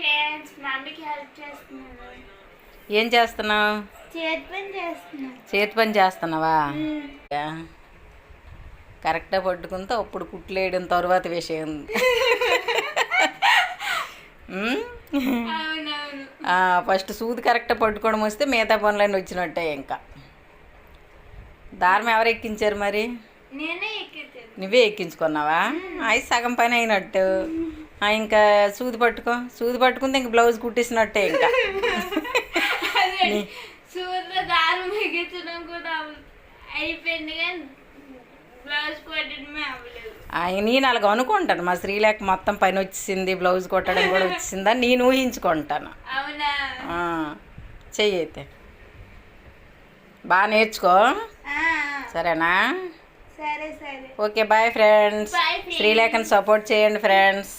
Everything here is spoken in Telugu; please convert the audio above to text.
ఫ్రెండ్స్ మమ్మీకి హెల్ప్ చేస్తున్నాను. ఏం చేస్తున్నావు? చేతి పని చేస్తున్నావా? కరెక్ట్గా పట్టుకుంటే అప్పుడు కుట్లేయడం తర్వాత విషయం. ఫస్ట్ సూది కరెక్ట్గా పట్టుకోవడం వస్తే మిగతా పనులన్నీ వచ్చినట్టే. ఇంకా దారం ఎవరు ఎక్కించారు మరి? నువ్వే ఎక్కించుకున్నావా? అయి సగం పని అయినట్టు. ఇంకా సూది పట్టుకుంటే ఇంక బ్లౌజ్ కుట్టేసినట్టే. ఇంకా దారం ఎక్కించడం కూడా అయిపోయింది కానీ బ్లౌజ్ కుట్టడమే అవ్వలేదు. నేను అలాగ అనుకుంటాను, మా శ్రీలేఖ మొత్తం పని వచ్చేసింది, బ్లౌజ్ కుట్టడం కూడా వచ్చిందని నేను ఊహించుకుంటాను. అవునా? చెయ్యి అయితే బాగా నేర్చుకో, సరేనా? సరే సరే. Okay, bye friends. శ్రీలేఖని సపోర్ట్ చేయండి ఫ్రెండ్స్.